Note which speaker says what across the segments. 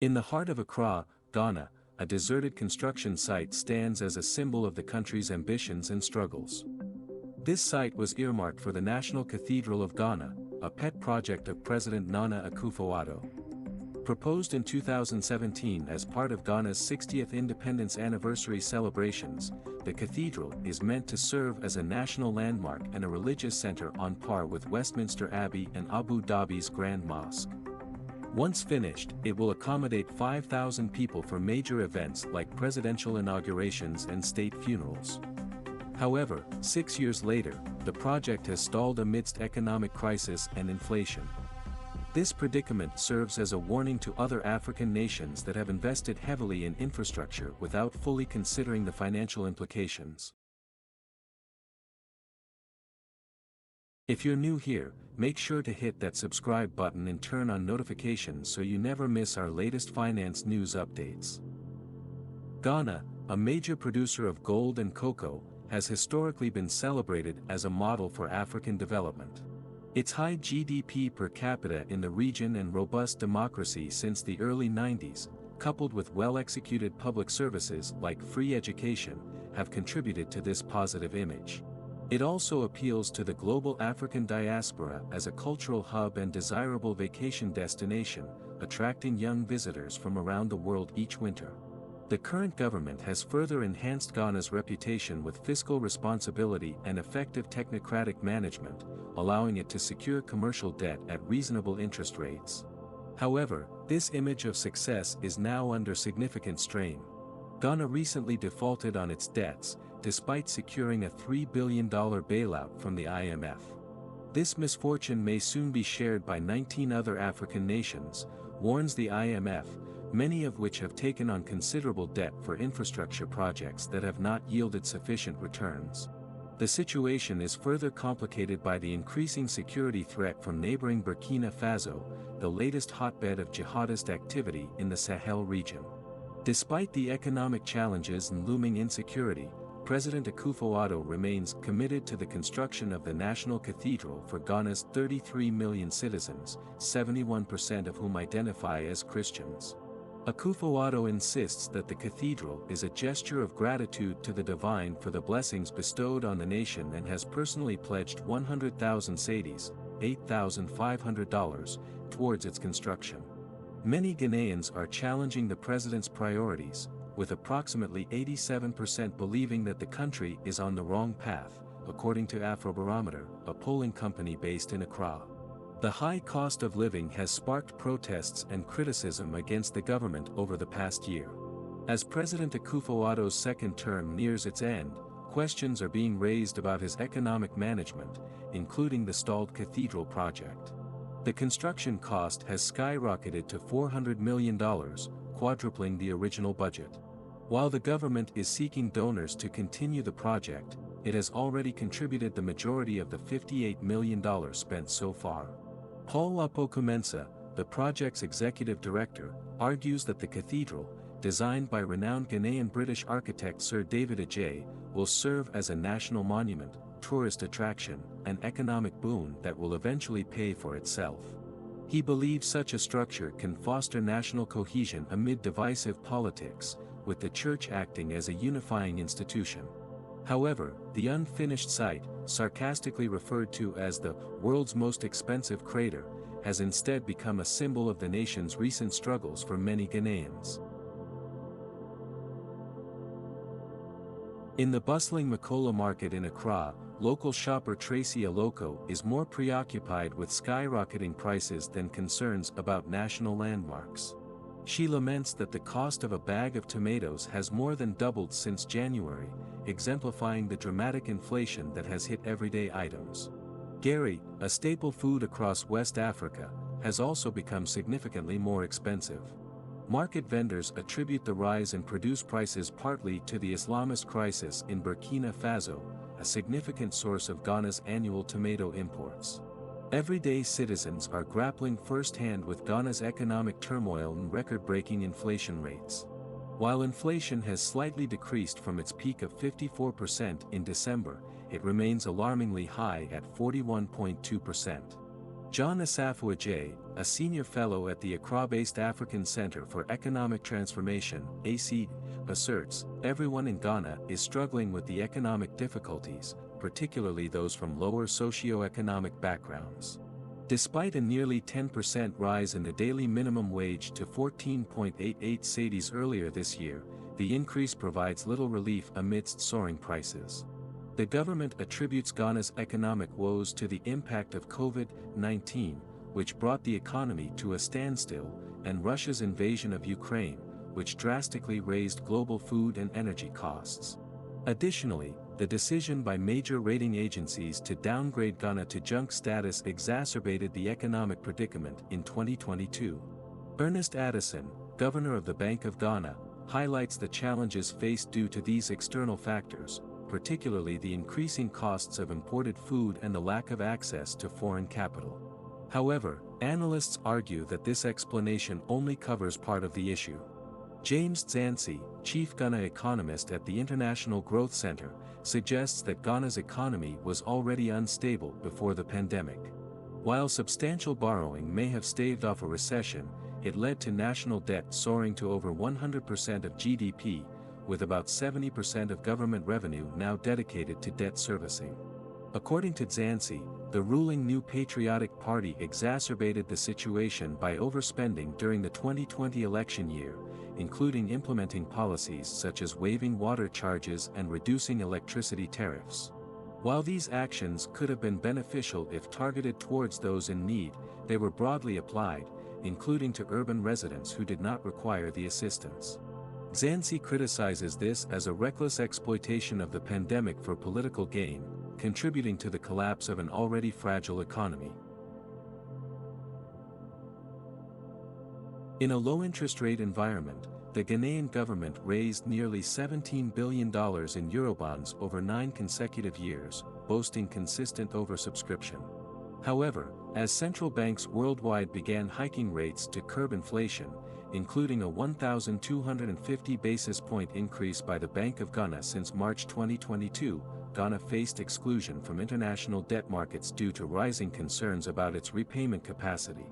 Speaker 1: In the heart of Accra, Ghana, a deserted construction site stands as a symbol of the country's ambitions and struggles. This site was earmarked for the National Cathedral of Ghana, a pet project of President Nana Akufo-Addo. Proposed in 2017 as part of Ghana's 60th independence anniversary celebrations, the cathedral is meant to serve as a national landmark and a religious center on par with Westminster Abbey and Abu Dhabi's Grand Mosque. Once finished, it will accommodate 5,000 people for major events like presidential inaugurations and state funerals. However, 6 years later, the project has stalled amidst economic crisis and inflation. This predicament serves as a warning to other African nations that have invested heavily in infrastructure without fully considering the financial implications. If you're new here, make sure to hit that subscribe button and turn on notifications so you never miss our latest finance news updates. Ghana, a major producer of gold and cocoa, has historically been celebrated as a model for African development. Its high GDP per capita in the region and robust democracy since the early 90s, coupled with well-executed public services like free education, have contributed to this positive image. It also appeals to the global African diaspora as a cultural hub and desirable vacation destination, attracting young visitors from around the world each winter. The current government has further enhanced Ghana's reputation with fiscal responsibility and effective technocratic management, allowing it to secure commercial debt at reasonable interest rates. However, this image of success is now under significant strain. Ghana recently defaulted on its debts, despite securing a $3 billion bailout from the IMF. This misfortune may soon be shared by 19 other African nations, warns the IMF, many of which have taken on considerable debt for infrastructure projects that have not yielded sufficient returns. The situation is further complicated by the increasing security threat from neighboring Burkina Faso, the latest hotbed of jihadist activity in the Sahel region. Despite the economic challenges and looming insecurity, President Akufo-Addo remains committed to the construction of the National Cathedral for Ghana's 33 million citizens, 71% of whom identify as Christians. Akufo-Addo insists that the cathedral is a gesture of gratitude to the divine for the blessings bestowed on the nation and has personally pledged 100,000 cedis, $8,500, towards its construction. Many Ghanaians are challenging the president's priorities, with approximately 87% believing that the country is on the wrong path, according to Afrobarometer, a polling company based in Accra. The high cost of living has sparked protests and criticism against the government over the past year. As President Akufo-Addo's second term nears its end, questions are being raised about his economic management, including the stalled cathedral project. The construction cost has skyrocketed to $400 million, quadrupling the original budget. While the government is seeking donors to continue the project, it has already contributed the majority of the $58 million spent so far. Paul Apokumensa, the project's executive director, argues that the cathedral, designed by renowned Ghanaian British architect Sir David Adjaye, will serve as a national monument, tourist attraction, and economic boon that will eventually pay for itself. He believes such a structure can foster national cohesion amid divisive politics, with the church acting as a unifying institution. However, the unfinished site, sarcastically referred to as the world's most expensive crater, has instead become a symbol of the nation's recent struggles for many Ghanaians. In the bustling Makola market in Accra, local shopper Tracy Aloko is more preoccupied with skyrocketing prices than concerns about national landmarks. She laments that the cost of a bag of tomatoes has more than doubled since January, exemplifying the dramatic inflation that has hit everyday items. Gari, a staple food across West Africa, has also become significantly more expensive. Market vendors attribute the rise in produce prices partly to the Islamist crisis in Burkina Faso, a significant source of Ghana's annual tomato imports. Everyday citizens are grappling firsthand with Ghana's economic turmoil and record-breaking inflation rates. While inflation has slightly decreased from its peak of 54% in December, it remains alarmingly high at 41.2%. John Asafo-Adjei, a senior fellow at the Accra-based African Center for Economic Transformation (AC), asserts, everyone in Ghana is struggling with the economic difficulties, particularly those from lower socio-economic backgrounds. Despite a nearly 10% rise in the daily minimum wage to 14.88 cedis earlier this year, the increase provides little relief amidst soaring prices. The government attributes Ghana's economic woes to the impact of COVID-19, which brought the economy to a standstill, and Russia's invasion of Ukraine, which drastically raised global food and energy costs. Additionally, the decision by major rating agencies to downgrade Ghana to junk status exacerbated the economic predicament in 2022. Ernest Addison, governor of the Bank of Ghana, highlights the challenges faced due to these external factors, particularly the increasing costs of imported food and the lack of access to foreign capital. However, analysts argue that this explanation only covers part of the issue. James Zansi, chief Ghana economist at the International Growth Center, suggests that Ghana's economy was already unstable before the pandemic. While substantial borrowing may have staved off a recession, it led to national debt soaring to over 100% of GDP, with about 70% of government revenue now dedicated to debt servicing. According to Zansi, the ruling New Patriotic Party exacerbated the situation by overspending during the 2020 election year, including implementing policies such as waiving water charges and reducing electricity tariffs. While these actions could have been beneficial if targeted towards those in need, they were broadly applied, including to urban residents who did not require the assistance. Zansi criticizes this as a reckless exploitation of the pandemic for political gain, contributing to the collapse of an already fragile economy. In a low-interest rate environment, the Ghanaian government raised nearly $17 billion in Eurobonds over 9 consecutive years, boasting consistent oversubscription. However, as central banks worldwide began hiking rates to curb inflation, including a 1,250 basis point increase by the Bank of Ghana since March 2022, Ghana faced exclusion from international debt markets due to rising concerns about its repayment capacity.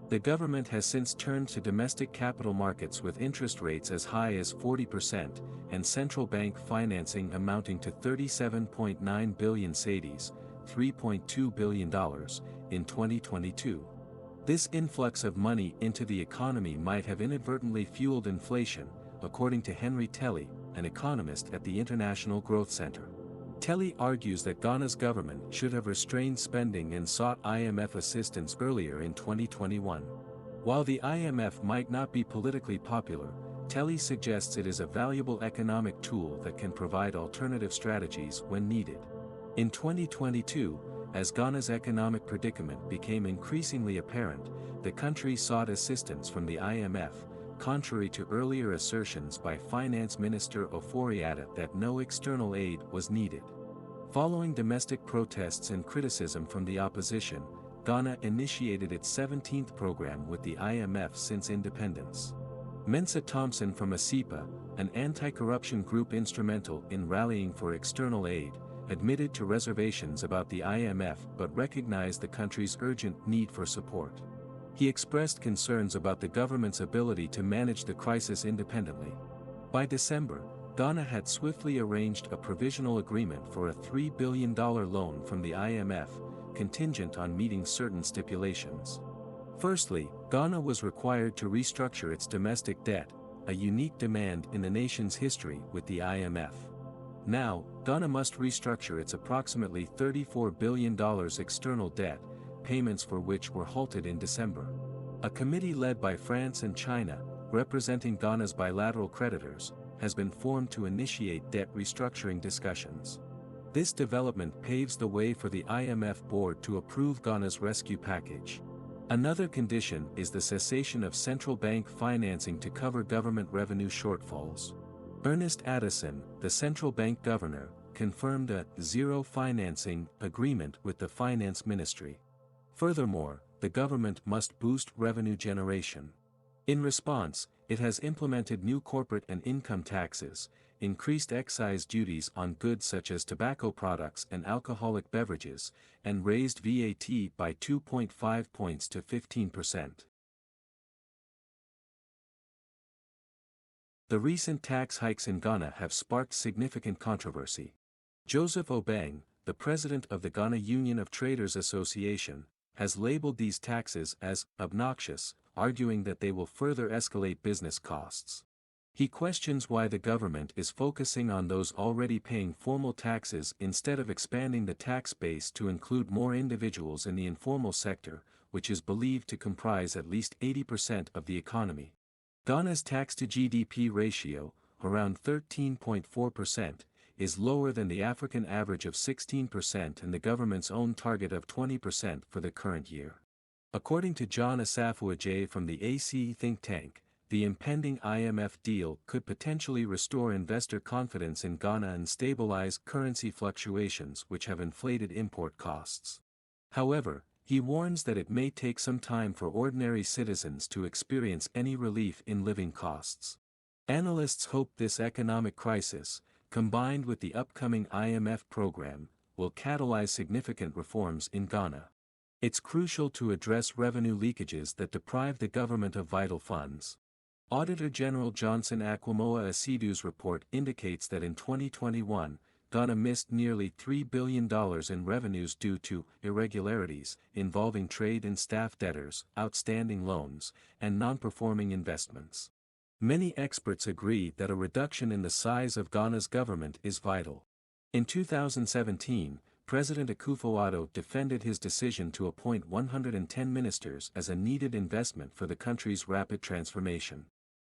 Speaker 1: The government has since turned to domestic capital markets with interest rates as high as 40%, and central bank financing amounting to 37.9 billion cedis, $3.2 billion, in 2022. This influx of money into the economy might have inadvertently fueled inflation, according to Henry Telly, an economist at the International Growth Center. Telly argues that Ghana's government should have restrained spending and sought IMF assistance earlier in 2021. While the IMF might not be politically popular, Telly suggests it is a valuable economic tool that can provide alternative strategies when needed. In 2022, as Ghana's economic predicament became increasingly apparent, the country sought assistance from the IMF, contrary to earlier assertions by Finance Minister Ofori-Atta that no external aid was needed. Following domestic protests and criticism from the opposition, Ghana initiated its 17th program with the IMF since independence. Mensa Thompson from ASIPA, an anti-corruption group instrumental in rallying for external aid, admitted to reservations about the IMF but recognized the country's urgent need for support. He expressed concerns about the government's ability to manage the crisis independently. By December, Ghana had swiftly arranged a provisional agreement for a $3 billion loan from the IMF, contingent on meeting certain stipulations. Firstly, Ghana was required to restructure its domestic debt, a unique demand in the nation's history with the IMF. Now, Ghana must restructure its approximately $34 billion external debt, payments for which were halted in December. A committee led by France and China, representing Ghana's bilateral creditors, has been formed to initiate debt restructuring discussions. This development paves the way for the IMF board to approve Ghana's rescue package. Another condition is the cessation of central bank financing to cover government revenue shortfalls. Ernest Addison, the central bank governor, confirmed a zero financing agreement with the finance ministry. Furthermore, the government must boost revenue generation. In response, it has implemented new corporate and income taxes, increased excise duties on goods such as tobacco products and alcoholic beverages, and raised VAT by 2.5 points to 15%. The recent tax hikes in Ghana have sparked significant controversy. Joseph Obeng, the president of the Ghana Union of Traders Association, has labeled these taxes as obnoxious, arguing that they will further escalate business costs. He questions why the government is focusing on those already paying formal taxes instead of expanding the tax base to include more individuals in the informal sector, which is believed to comprise at least 80% of the economy. Ghana's tax-to-GDP ratio, around 13.4%, is lower than the African average of 16% and the government's own target of 20% for the current year. According to John Asafo-Adjei from the AC think tank, the impending IMF deal could potentially restore investor confidence in Ghana and stabilize currency fluctuations which have inflated import costs. However, he warns that it may take some time for ordinary citizens to experience any relief in living costs. Analysts hope this economic crisis, combined with the upcoming IMF program, will catalyze significant reforms in Ghana. It's crucial to address revenue leakages that deprive the government of vital funds. Auditor General Johnson Akwamoah Asidu's report indicates that in 2021, Ghana missed nearly $3 billion in revenues due to irregularities involving trade and staff debtors, outstanding loans, and non-performing investments. Many experts agree that a reduction in the size of Ghana's government is vital. In 2017, President Akufo-Addo defended his decision to appoint 110 ministers as a needed investment for the country's rapid transformation.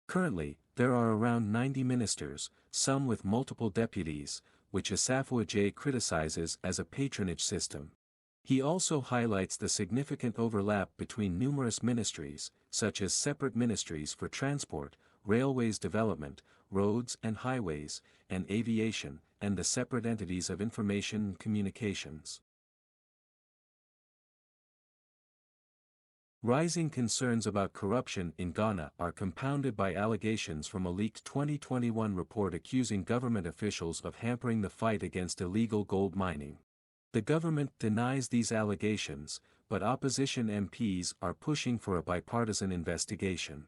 Speaker 1: Currently, there are around 90 ministers, some with multiple deputies, which Asafo-Adjei criticizes as a patronage system. He also highlights the significant overlap between numerous ministries, such as separate ministries for transport, railways development, roads and highways, and aviation, and the separate entities of information and communications. Rising concerns about corruption in Ghana are compounded by allegations from a leaked 2021 report accusing government officials of hampering the fight against illegal gold mining. The government denies these allegations, but opposition MPs are pushing for a bipartisan investigation.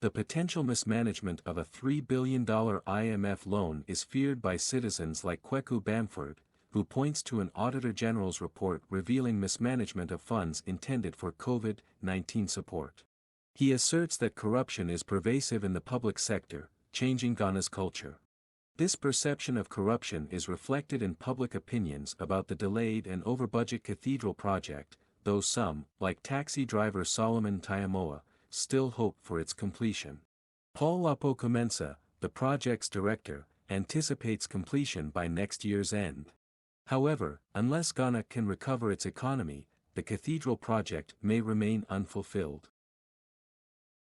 Speaker 1: The potential mismanagement of a $3 billion IMF loan is feared by citizens like Kweku Bamford, who points to an Auditor General's report revealing mismanagement of funds intended for COVID-19 support. He asserts that corruption is pervasive in the public sector, changing Ghana's culture. This perception of corruption is reflected in public opinions about the delayed and over-budget cathedral project, though some, like taxi driver Solomon Tayamoa, still hope for its completion. Paul Lapo-Komensa, the project's director, anticipates completion by next year's end. However, unless Ghana can recover its economy, the cathedral project may remain unfulfilled.